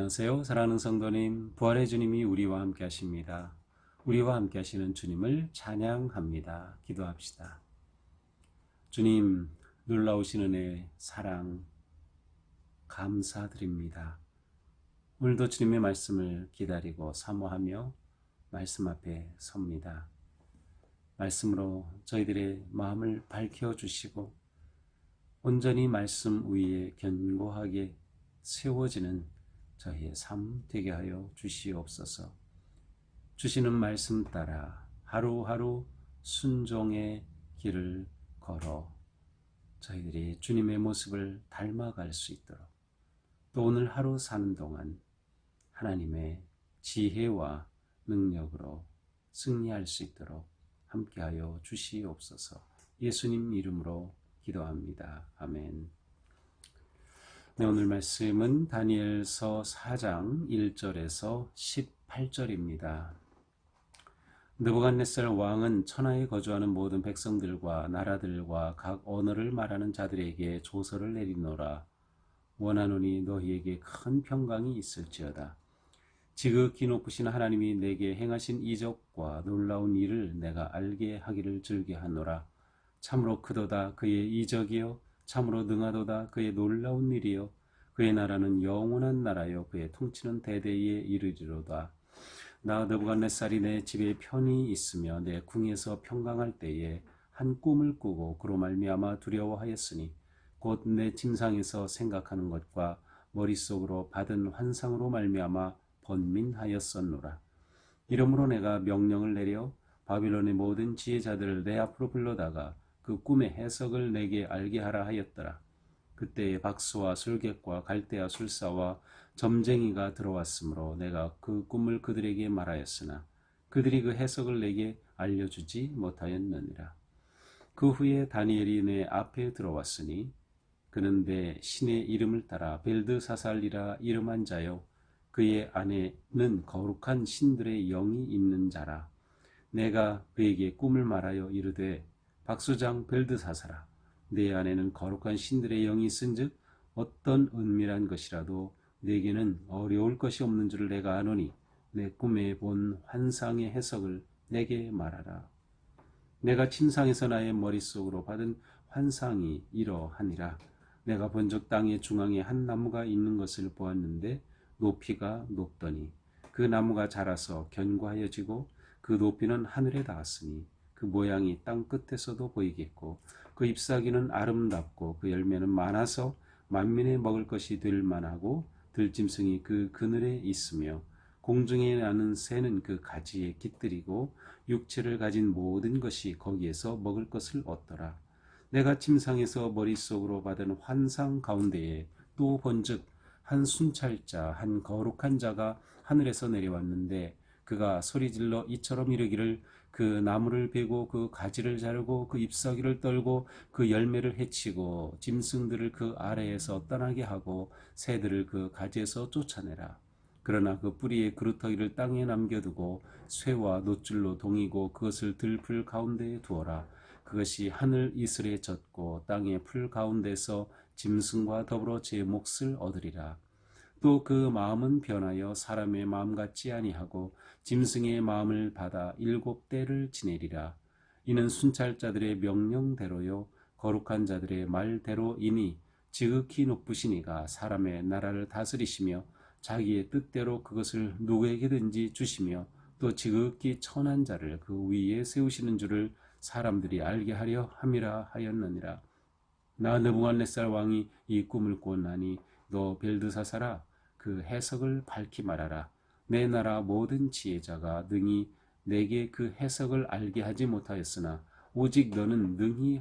안녕하세요. 사랑하는 성도님, 부활의 주님이 우리와 함께 하십니다. 우리와 함께 하시는 주님을 찬양합니다. 기도합시다. 주님, 놀라우신 은혜, 사랑, 감사드립니다. 오늘도 주님의 말씀을 기다리고 사모하며 말씀 앞에 섭니다. 말씀으로 저희들의 마음을 밝혀주시고 온전히 말씀 위에 견고하게 세워지는 저희의 삶 되게 하여 주시옵소서. 주시는 말씀 따라 하루하루 순종의 길을 걸어 저희들이 주님의 모습을 닮아갈 수 있도록, 또 오늘 하루 사는 동안 하나님의 지혜와 능력으로 승리할 수 있도록 함께하여 주시옵소서. 예수님 이름으로 기도합니다. 아멘. 네, 오늘 말씀은 다니엘서 4장 1절에서 18절입니다. 느부갓네살 왕은 천하에 거주하는 모든 백성들과 나라들과 각 언어를 말하는 자들에게 조서를 내리노라. 원하노니 너희에게 큰 평강이 있을지어다. 지극히 높으신 하나님이 내게 행하신 이적과 놀라운 일을 내가 알게 하기를 즐겨하노라. 참으로 크도다 그의 이적이요 참으로 능하도다 그의 놀라운 일이요 그의 나라는 영원한 나라요 그의 통치는 대대에 이르리로다. 나 느부갓네살이 내 집에 편히 있으며 내 궁에서 평강할 때에 한 꿈을 꾸고 그로 말미암아 두려워하였으니 곧 내 침상에서 생각하는 것과 머릿속으로 받은 환상으로 말미암아 번민하였었노라. 이러므로 내가 명령을 내려 바빌론의 모든 지혜자들을 내 앞으로 불러다가 그 꿈의 해석을 내게 알게 하라 하였더라. 그때에 박수와 술객과 갈대아 술사와 점쟁이가 들어왔으므로 내가 그 꿈을 그들에게 말하였으나 그들이 그 해석을 내게 알려주지 못하였느니라. 그 후에 다니엘이 내 앞에 들어왔으니 그는 내 신의 이름을 따라 벨드사살이라 이름한 자요 그의 안에는 거룩한 신들의 영이 있는 자라. 내가 그에게 꿈을 말하여 이르되 박수장 벨드사살아, 내 안에는 거룩한 신들의 영이 있은즉 어떤 은밀한 것이라도 내게는 어려울 것이 없는 줄을 내가 아노니 내 꿈에 본 환상의 해석을 내게 말하라. 내가 침상에서 나의 머릿속으로 받은 환상이 이러하니라. 내가 본즉 땅의 중앙에 한 나무가 있는 것을 보았는데 높이가 높더니 그 나무가 자라서 견고하여지고 그 높이는 하늘에 닿았으니 그 모양이 땅 끝에서도 보이겠고 그 잎사귀는 아름답고 그 열매는 많아서 만민의 먹을 것이 될 만하고 들짐승이 그 그늘에 있으며 공중에 나는 새는 그 가지에 깃들이고 육체를 가진 모든 것이 거기에서 먹을 것을 얻더라. 내가 침상에서 머릿속으로 받은 환상 가운데에 또 본즉 한 순찰자 한 거룩한 자가 하늘에서 내려왔는데 그가 소리질러 이처럼 이르기를 그 나무를 베고 그 가지를 자르고 그 잎사귀를 떨고 그 열매를 해치고 짐승들을 그 아래에서 떠나게 하고 새들을 그 가지에서 쫓아내라. 그러나 그 뿌리의 그루터기를 땅에 남겨두고 쇠와 노줄로 동이고 그것을 들풀 가운데에 두어라. 그것이 하늘 이슬에 젖고 땅의 풀 가운데서 짐승과 더불어 제 몫을 얻으리라. 또 그 마음은 변하여 사람의 마음 같지 아니하고 짐승의 마음을 받아 7대를 지내리라. 이는 순찰자들의 명령대로요 거룩한 자들의 말대로이니 지극히 높으신 이가 사람의 나라를 다스리시며 자기의 뜻대로 그것을 누구에게든지 주시며 또 지극히 천한 자를 그 위에 세우시는 줄을 사람들이 알게 하려 함이라 하였느니라. 나 느부갓네살 왕이 이 꿈을 꾸었나니 너 벨드사살아 그 해석을 밝히 말하라. 내 나라 모든 지혜자가 능히 내게 그 해석을 알게 하지 못하였으나 오직 너는 능히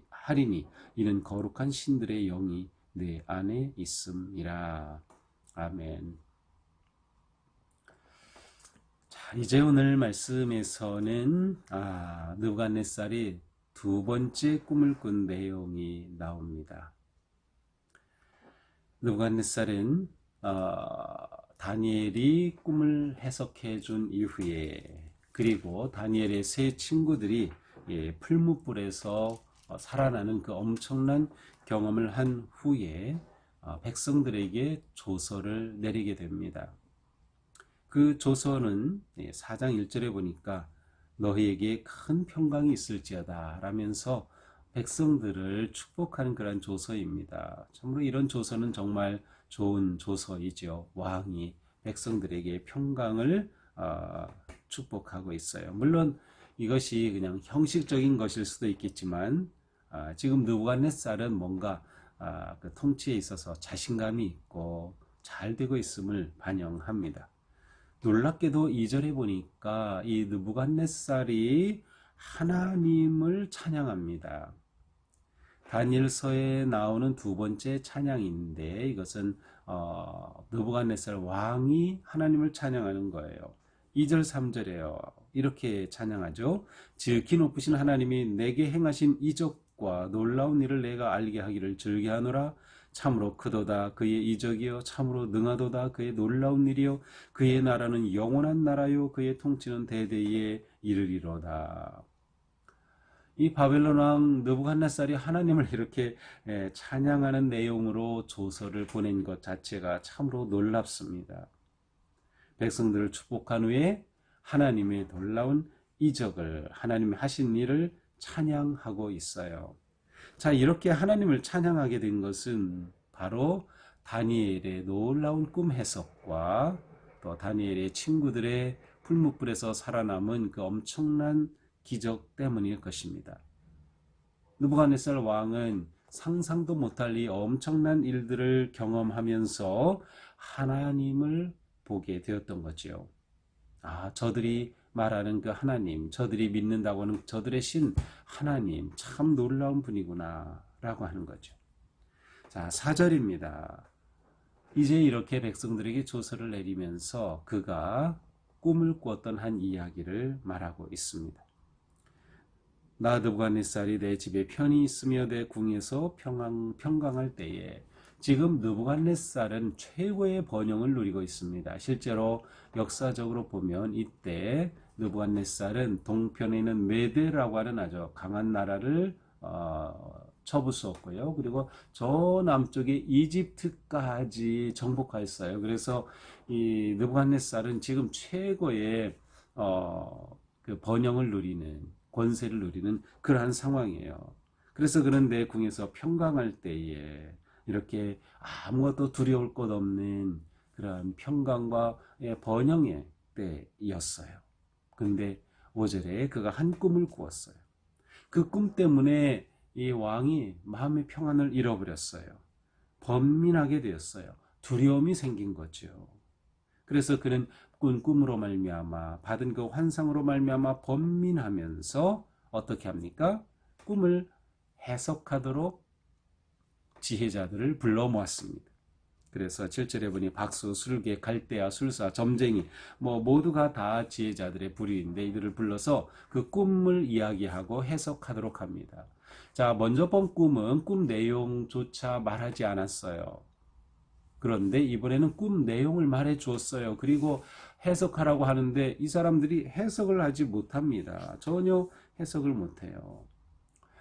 하리니 이는 거룩한 신들의 영이 내 안에 있음이라. 아멘. 자, 이제 오늘 말씀에서는 느부갓네살이 두 번째 꿈을 꾼 내용이 나옵니다. 느부갓네살은 다니엘이 꿈을 해석해 준 이후에 그리고 다니엘의 세 친구들이 풀무불에서 살아나는 그 엄청난 경험을 한 후에 백성들에게 조서를 내리게 됩니다. 그 조서는 4장 1절에 보니까 너희에게 큰 평강이 있을지어다 라면서 백성들을 축복하는 그런 조서입니다. 참으로 이런 조서는 정말 좋은 조서이죠. 왕이 백성들에게 평강을 축복하고 있어요. 물론 이것이 그냥 형식적인 것일 수도 있겠지만 지금 느부갓네살은 뭔가 그 통치에 있어서 자신감이 있고 잘 되고 있음을 반영합니다. 놀랍게도 2절에 보니까 이 느부갓네살이 하나님을 찬양합니다. 다니엘서에 나오는 두 번째 찬양인데 이것은 느부갓네살 왕이 하나님을 찬양하는 거예요. 2절 3절에요. 이렇게 찬양하죠. 지극히 높으신 하나님이 내게 행하신 이적과 놀라운 일을 내가 알게 하기를 즐겨하노라. 참으로 크도다 그의 이적이요 참으로 능하도다 그의 놀라운 일이요 그의 나라는 영원한 나라요 그의 통치는 대대에 이르리로다. 이 바벨론 왕 느부갓네살이 하나님을 이렇게 찬양하는 내용으로 조서를 보낸 것 자체가 참으로 놀랍습니다. 백성들을 축복한 후에 하나님의 놀라운 이적을 하나님이 하신 일을 찬양하고 있어요. 자, 이렇게 하나님을 찬양하게 된 것은 바로 다니엘의 놀라운 꿈 해석과 또 다니엘의 친구들의 풀무불에서 살아남은 그 엄청난 기적 때문일 것입니다. 느부갓네살 왕은 상상도 못할 이 엄청난 일들을 경험하면서 하나님을 보게 되었던 거지요. 저들이 말하는 그 하나님, 저들이 믿는다고 하는 저들의 신 하나님 참 놀라운 분이구나 라고 하는 거죠. 자, 4절입니다. 이제 이렇게 백성들에게 조서를 내리면서 그가 꿈을 꾸었던 한 이야기를 말하고 있습니다. 나 느부갓네살이 내 집에 편히 있으며 내 궁에서 평강할 때에 지금 느부갓네살은 최고의 번영을 누리고 있습니다. 실제로 역사적으로 보면 이때 느부갓네살은 동편에 있는 메데라고 하는 아주 강한 나라를 쳐부수었고요. 그리고 저 남쪽에 이집트까지 정복하였어요. 그래서 이 느부갓네살은 지금 최고의 그 번영을 누리는 권세를 누리는 그러한 상황이에요. 그래서 그런데 궁에서 평강할 때에 이렇게 아무것도 두려울 것 없는 그런 평강과 번영의 때였어요. 근데 5절에 그가 한 꿈을 꾸었어요. 그 꿈 때문에 이 왕이 마음의 평안을 잃어버렸어요. 번민하게 되었어요. 두려움이 생긴 거죠. 그래서 그는 꾼 꿈으로 말미암아 받은 그 환상으로 말미암아 번민하면서 어떻게 합니까? 꿈을 해석하도록 지혜자들을 불러 모았습니다. 그래서 7절에 보니 박수, 술개, 갈대아, 술사, 점쟁이 모두가 다 지혜자들의 부류인데 이들을 불러서 그 꿈을 이야기하고 해석하도록 합니다. 자, 먼저 본 꿈은 꿈 내용조차 말하지 않았어요. 그런데 이번에는 꿈 내용을 말해 주었어요. 그리고 해석하라고 하는데 이 사람들이 해석을 하지 못합니다. 전혀 해석을 못해요.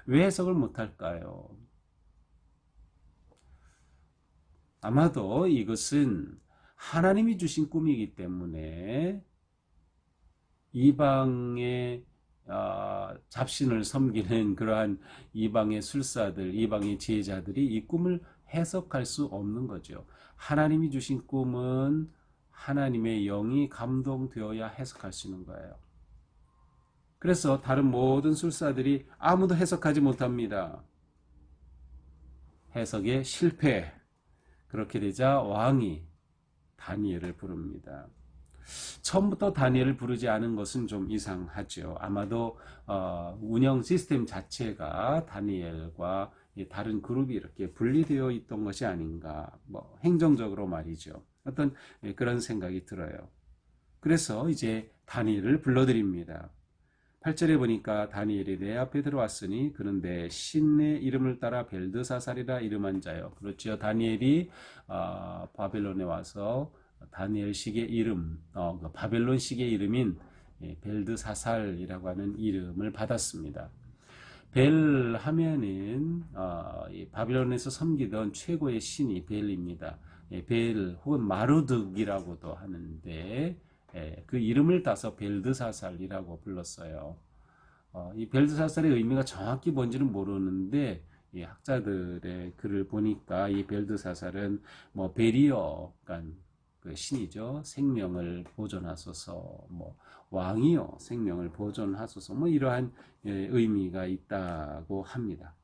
왜 해석을 못할까요? 아마도 이것은 하나님이 주신 꿈이기 때문에 이방의 잡신을 섬기는 그러한 이방의 술사들, 이방의 지혜자들이 이 꿈을 해석할 수 없는 거죠. 하나님이 주신 꿈은 하나님의 영이 감동되어야 해석할 수 있는 거예요. 그래서 다른 모든 술사들이 아무도 해석하지 못합니다. 해석에 실패. 그렇게 되자 왕이 다니엘을 부릅니다. 처음부터 다니엘을 부르지 않은 것은 좀 이상하죠. 아마도 운영 시스템 자체가 다니엘과 다른 그룹이 이렇게 분리되어 있던 것이 아닌가. 행정적으로 말이죠. 어떤 그런 생각이 들어요. 그래서 이제 다니엘을 불러드립니다. 8절에 보니까 다니엘이 내 앞에 들어왔으니 그는 내 신의 이름을 따라 벨드사살이라 이름한 자요. 그렇지요. 다니엘이 바벨론에 와서 다니엘식의 이름, 바벨론식의 이름인 벨드사살이라고 하는 이름을 받았습니다. 벨 하면은 이 바빌론에서 섬기던 최고의 신이 벨입니다. 예, 벨 혹은 마르둑이라고도 하는데 그 이름을 따서 벨드사살이라고 불렀어요. 이 벨드사살의 의미가 정확히 뭔지는 모르는데 이 학자들의 글을 보니까 이 벨드사살은 뭐 벨이여, 그러니까 그 신이죠. 생명을 보존하소서, 뭐 왕이여, 생명을 보존하소서, 뭐 이러한 의미가 있다고 합니다.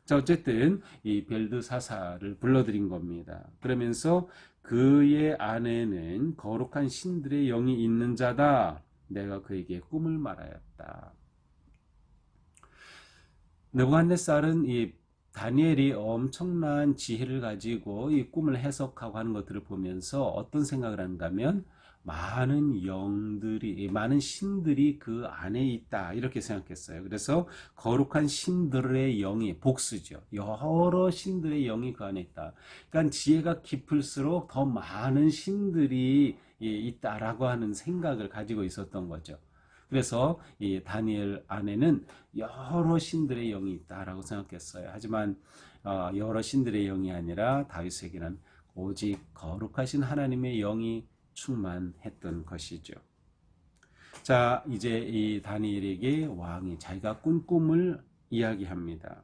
자, 어쨌든 이 벨드사살을 불러들인 겁니다. 그러면서 그의 안에는 거룩한 신들의 영이 있는 자다. 내가 그에게 꿈을 말하였다. 느부갓네살은 이 다니엘이 엄청난 지혜를 가지고 이 꿈을 해석하고 하는 것들을 보면서 어떤 생각을 하는가 하면 많은 영들이, 많은 신들이 그 안에 있다 이렇게 생각했어요. 그래서 거룩한 신들의 영이 복수죠. 여러 신들의 영이 그 안에 있다. 그러니까 지혜가 깊을수록 더 많은 신들이 있다라고 하는 생각을 가지고 있었던 거죠. 그래서 이 다니엘 안에는 여러 신들의 영이 있다라고 생각했어요. 하지만 여러 신들의 영이 아니라 다윗에게는 오직 거룩하신 하나님의 영이 충만했던 것이죠. 자, 이제 이 다니엘에게 왕이 자기가 꾼 꿈을 이야기합니다.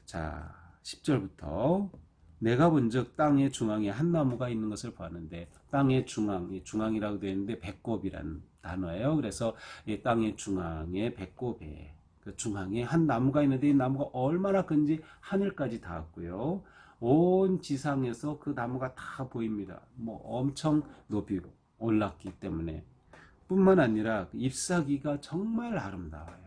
자, 10절부터 내가 본즉 땅의 중앙에 한 나무가 있는 것을 보았는데, 땅의 중앙, 중앙이라고 되어 있는데 배꼽이라는 단어예요. 그래서 이 땅의 중앙에 배꼽에 그 중앙에 한 나무가 있는데 이 나무가 얼마나 큰지 하늘까지 닿았고요. 온 지상에서 그 나무가 다 보입니다. 뭐 엄청 높이 올랐기 때문에 뿐만 아니라 잎사귀가 정말 아름다워요.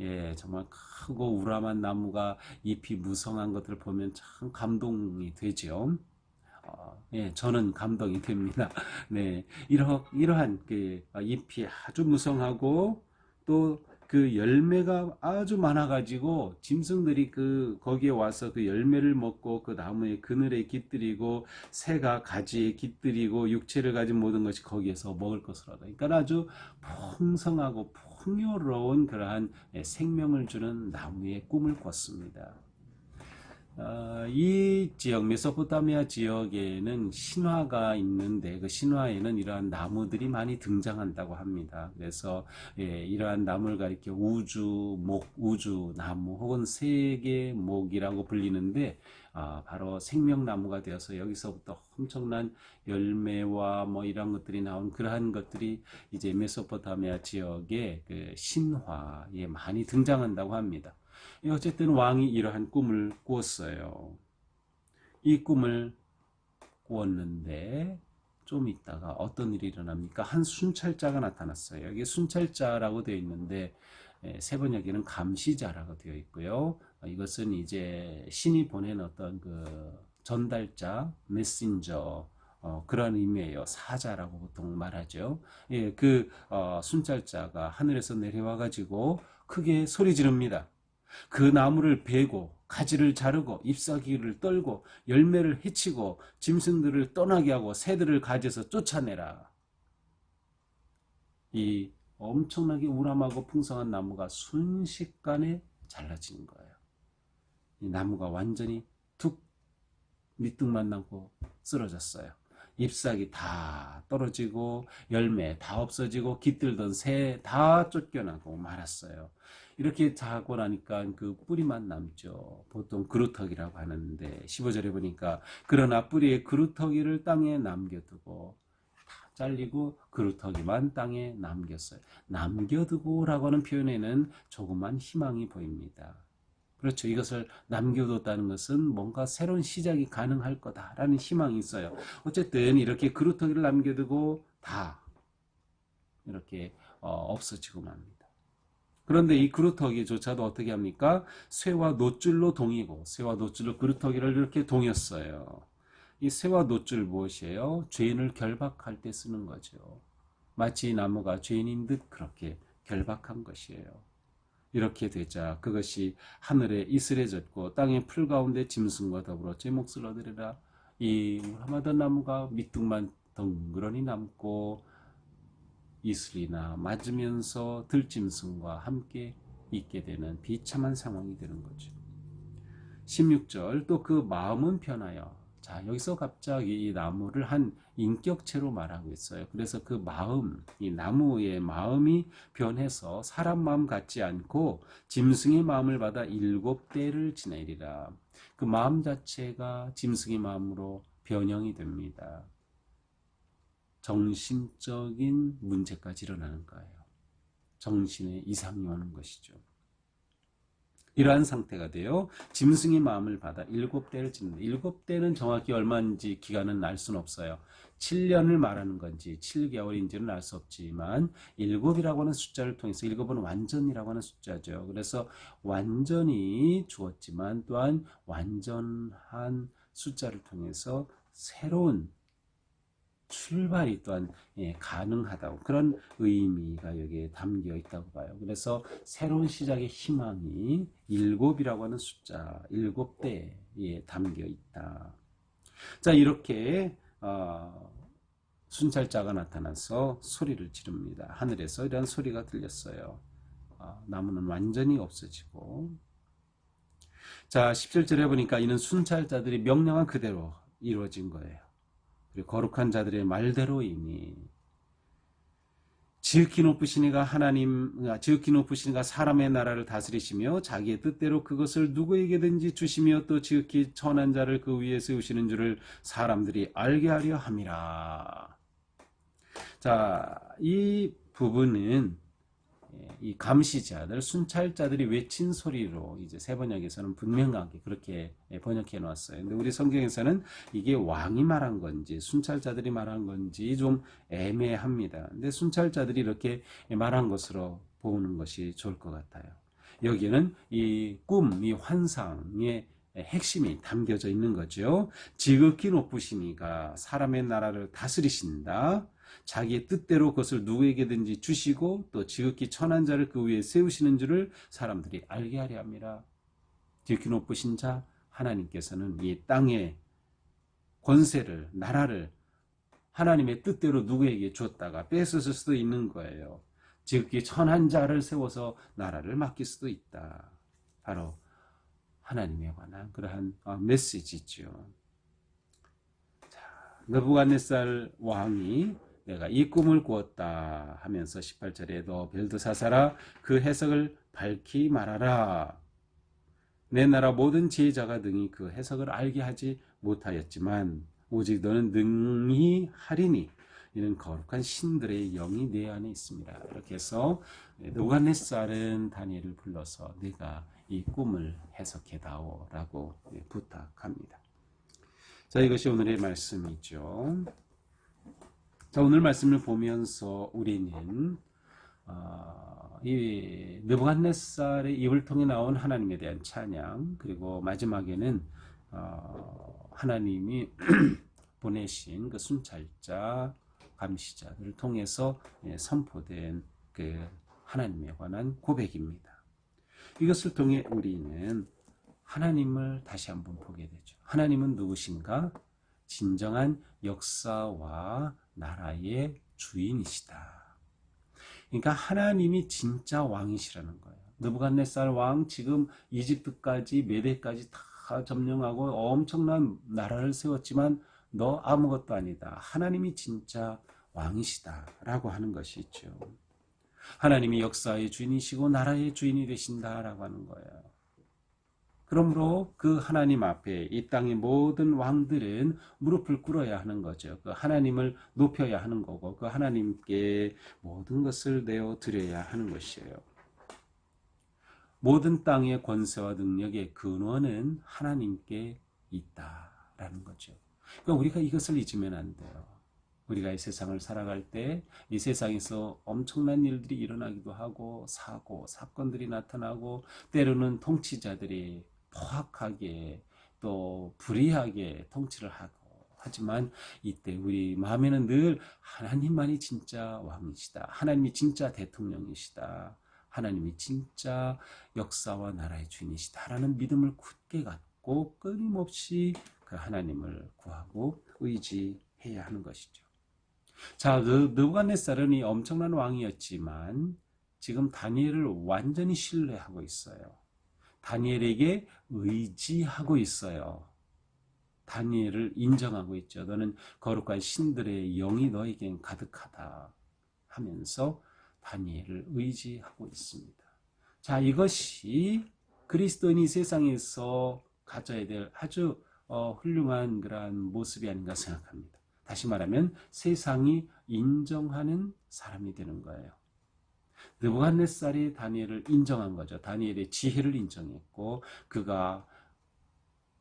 예, 정말 크고 우람한 나무가 잎이 무성한 것들을 보면 참 감동이 되죠. 예, 저는 감동이 됩니다. 네, 이러한 그 잎이 아주 무성하고 또 그 열매가 아주 많아가지고 짐승들이 그 거기에 와서 그 열매를 먹고 그 나무의 그늘에 깃들이고 새가 가지에 깃들이고 육체를 가진 모든 것이 거기에서 먹을 것으로 하다. 그러니까 아주 풍성하고 풍요로운 그러한 생명을 주는 나무의 꿈을 꿨습니다. 이 지역 메소포타미아 지역에는 신화가 있는데 그 신화에는 이러한 나무들이 많이 등장한다고 합니다. 그래서 이러한 나무를 가리켜 우주목, 우주나무 혹은 세계목이라고 불리는데 바로 생명나무가 되어서 여기서부터 엄청난 열매와 뭐 이런 것들이 나온 그러한 것들이 이제 메소포타미아 지역의 그 신화에 많이 등장한다고 합니다. 어쨌든 왕이 이러한 꿈을 꾸었어요. 이 꿈을 꾸었는데 좀 있다가 어떤 일이 일어납니까? 한 순찰자가 나타났어요. 이게 순찰자라고 되어 있는데 세 번역에는 감시자라고 되어 있고요. 이것은 이제 신이 보낸 어떤 그 전달자, 메신저 그런 의미예요. 사자라고 보통 말하죠. 예, 그 순찰자가 하늘에서 내려와 가지고 크게 소리 지릅니다. 그 나무를 베고 가지를 자르고 잎사귀를 떨고 열매를 해치고 짐승들을 떠나게 하고 새들을 가지에서 쫓아내라. 이 엄청나게 우람하고 풍성한 나무가 순식간에 잘라지는 거예요. 이 나무가 완전히 툭 밑둥만 남고 쓰러졌어요. 잎사귀 다 떨어지고 열매 다 없어지고 깃들던 새 다 쫓겨나고 말았어요. 이렇게 자고 나니까 그 뿌리만 남죠. 보통 그루터기라고 하는데 15절에 보니까 그러나 뿌리의 그루터기를 땅에 남겨두고 다 잘리고 그루터기만 땅에 남겼어요. 남겨두고라고 하는 표현에는 조그만 희망이 보입니다. 그렇죠. 이것을 남겨뒀다는 것은 뭔가 새로운 시작이 가능할 거다라는 희망이 있어요. 어쨌든 이렇게 그루터기를 남겨두고 다 이렇게 없어지고 맙니다. 그런데 이 그루터기조차도 어떻게 합니까? 쇠와 놋줄로 동이고 쇠와 놋줄로 그루터기를 이렇게 동였어요. 이 쇠와 놋줄 무엇이에요? 죄인을 결박할 때 쓰는 거죠. 마치 나무가 죄인인 듯 그렇게 결박한 것이에요. 이렇게 되자 그것이 하늘에 이슬해졌고 땅의 풀 가운데 짐승과 더불어 제 몫을 얻으리라. 이 우람하던 나무가 밑둥만 덩그러니 남고 이슬이나 맞으면서 들짐승과 함께 있게 되는 비참한 상황이 되는 거죠. 16절 또 그 마음은 변하여 자 여기서 갑자기 이 나무를 한 인격체로 말하고 있어요. 그래서 그 마음 이 나무의 마음이 변해서 사람 마음 같지 않고 짐승의 마음을 받아 7대를 지내리라. 그 마음 자체가 짐승의 마음으로 변형이 됩니다. 정신적인 문제까지 일어나는 거예요. 정신에 이상이 오는 것이죠. 이러한 상태가 되어 짐승의 마음을 받아 7대를 짓는다. 7대는 정확히 얼마인지 기간은 알 수는 없어요. 7년을 말하는 건지 7개월인지는 알 수 없지만 7이라고 하는 숫자를 통해서 7은 완전이라고 하는 숫자죠. 그래서 완전히 주었지만 또한 완전한 숫자를 통해서 새로운 출발이 또한 가능하다고 그런 의미가 여기에 담겨 있다고 봐요. 그래서 새로운 시작의 희망이 7이라고 하는 숫자 7대에 담겨 있다. 자 이렇게 순찰자가 나타나서 소리를 지릅니다. 하늘에서 이런 소리가 들렸어요. 나무는 완전히 없어지고 자 17절에 보니까 이는 순찰자들이 명령한 그대로 이루어진 거예요. 거룩한 자들의 말대로이니 지극히 높으신 이가 사람의 나라를 다스리시며 자기의 뜻대로 그것을 누구에게든지 주시며 또 지극히 천한 자를 그 위에 세우시는 줄을 사람들이 알게 하려 함이라. 자, 이 부분은 이 감시자들, 순찰자들이 외친 소리로 이제 세번역에서는 분명하게 그렇게 번역해 놓았어요. 근데 우리 성경에서는 이게 왕이 말한 건지 순찰자들이 말한 건지 좀 애매합니다. 근데 순찰자들이 이렇게 말한 것으로 보는 것이 좋을 것 같아요. 여기는 이 꿈, 이 환상의 핵심이 담겨져 있는 거죠. 지극히 높으신 이가 사람의 나라를 다스리신다. 자기의 뜻대로 그것을 누구에게든지 주시고 또 지극히 천한 자를 그 위에 세우시는 줄을 사람들이 알게 하려 함이라. 지극히 높으신 자 하나님께서는 이 땅의 권세를 나라를 하나님의 뜻대로 누구에게 줬다가 뺏었을 수도 있는 거예요. 지극히 천한 자를 세워서 나라를 맡길 수도 있다. 바로 하나님에 관한 그러한 메시지죠. 느부갓네살 왕이 내가 이 꿈을 꾸었다 하면서 18절에 너 벨드사사라 그 해석을 밝히 말하라. 내 나라 모든 지혜자가 능히 그 해석을 알게 하지 못하였지만 오직 너는 능히 하리니 이는 거룩한 신들의 영이 내 안에 있습니다. 이렇게 해서 느부갓네살은 다니엘을 불러서 네가 이 꿈을 해석해다오 라고 부탁합니다. 자, 이것이 오늘의 말씀이죠. 자, 오늘 말씀을 보면서 우리는 이 느부갓네살의 입을 통해 나온 하나님에 대한 찬양, 그리고 마지막에는 하나님이 보내신 그 순찰자, 감시자들을 통해서 선포된 그 하나님에 관한 고백입니다. 이것을 통해 우리는 하나님을 다시 한번 보게 되죠. 하나님은 누구신가? 진정한 역사와 나라의 주인이시다. 그러니까 하나님이 진짜 왕이시라는 거예요. 느부갓네살 왕 지금 이집트까지 메대까지 다 점령하고 엄청난 나라를 세웠지만 너 아무것도 아니다. 하나님이 진짜 왕이시다라고 하는 것이 있죠. 하나님이 역사의 주인이시고 나라의 주인이 되신다라고 하는 거예요. 그러므로 그 하나님 앞에 이 땅의 모든 왕들은 무릎을 꿇어야 하는 거죠. 그 하나님을 높여야 하는 거고 그 하나님께 모든 것을 내어 드려야 하는 것이에요. 모든 땅의 권세와 능력의 근원은 하나님께 있다라는 거죠. 그러니까 우리가 이것을 잊으면 안 돼요. 우리가 이 세상을 살아갈 때 이 세상에서 엄청난 일들이 일어나기도 하고 사건들이 나타나고 때로는 통치자들이 포악하게 또 불의하게 통치를 하고 하지만 이때 우리 마음에는 늘 하나님만이 진짜 왕이시다. 하나님이 진짜 대통령이시다. 하나님이 진짜 역사와 나라의 주인이시다라는 믿음을 굳게 갖고 끊임없이 그 하나님을 구하고 의지해야 하는 것이죠. 자, 느부갓네살은 이 엄청난 왕이었지만 지금 다니엘을 완전히 신뢰하고 있어요. 다니엘에게 의지하고 있어요. 다니엘을 인정하고 있죠. 너는 거룩한 신들의 영이 너에겐 가득하다 하면서 다니엘을 의지하고 있습니다. 자, 이것이 그리스도인이 세상에서 가져야 될 아주 훌륭한 그러한 모습이 아닌가 생각합니다. 다시 말하면 세상이 인정하는 사람이 되는 거예요. 느부갓네살이 다니엘을 인정한 거죠. 다니엘의 지혜를 인정했고 그가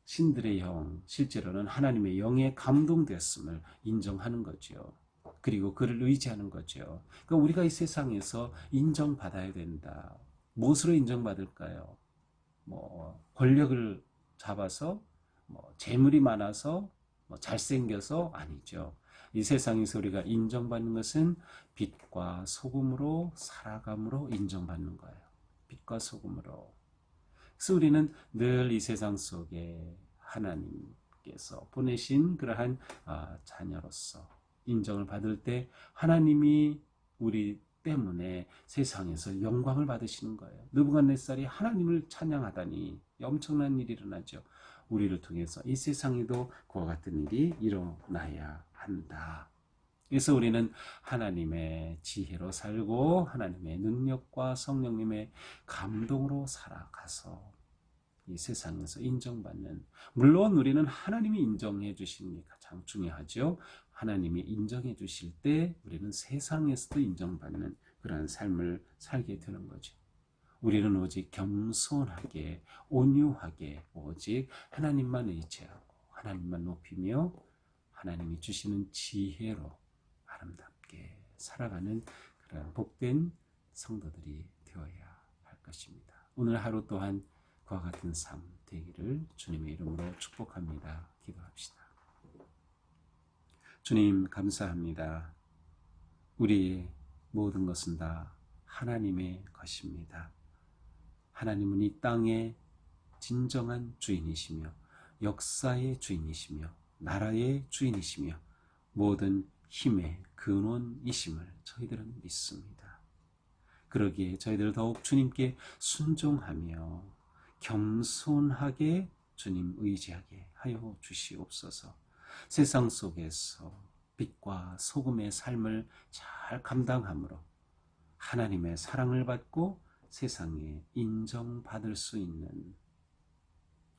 신들의 영, 실제로는 하나님의 영에 감동됐음을 인정하는 거죠. 그리고 그를 의지하는 거죠. 그러니까 우리가 이 세상에서 인정받아야 된다. 무엇으로 인정받을까요? 권력을 잡아서, 재물이 많아서, 잘생겨서 아니죠. 이 세상에서 우리가 인정받는 것은 빛과 소금으로 살아감으로 인정받는 거예요. 빛과 소금으로. 그래서 우리는 늘 이 세상 속에 하나님께서 보내신 그러한 자녀로서 인정을 받을 때 하나님이 우리 때문에 세상에서 영광을 받으시는 거예요. 느부갓네살이 하나님을 찬양하다니 엄청난 일이 일어나죠. 우리를 통해서 이 세상에도 그와 같은 일이 일어나야 한다. 그래서 우리는 하나님의 지혜로 살고 하나님의 능력과 성령님의 감동으로 살아가서 이 세상에서 인정받는, 물론 우리는 하나님이 인정해 주시는 게 가장 중요하죠. 하나님이 인정해 주실 때 우리는 세상에서도 인정받는 그런 삶을 살게 되는 거죠. 우리는 오직 겸손하게 온유하게 오직 하나님만 의지하고 하나님만 높이며 하나님이 주시는 지혜로 아름답게 살아가는 그런 복된 성도들이 되어야 할 것입니다. 오늘 하루 또한 그와 같은 삶 되기를 주님의 이름으로 축복합니다. 기도합시다. 주님 감사합니다. 우리의 모든 것은 다 하나님의 것입니다. 하나님은 이 땅의 진정한 주인이시며 역사의 주인이시며 나라의 주인이시며 모든 힘의 근원이심을 저희들은 믿습니다. 그러기에 저희들 더욱 주님께 순종하며 겸손하게 주님 의지하게 하여 주시옵소서. 세상 속에서 빛과 소금의 삶을 잘 감당함으로 하나님의 사랑을 받고 세상에 인정받을 수 있는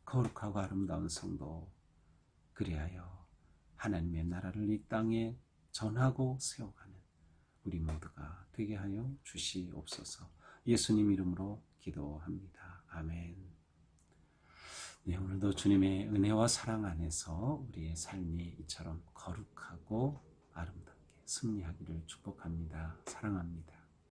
거룩하고 아름다운 성도, 그리하여 하나님의 나라를 이 땅에 전하고 세워가는 우리 모두가 되게 하여 주시옵소서. 예수님 이름으로 기도합니다. 아멘. 네, 오늘도 주님의 은혜와 사랑 안에서 우리의 삶이 이처럼 거룩하고 아름답게 승리하기를 축복합니다. 사랑합니다.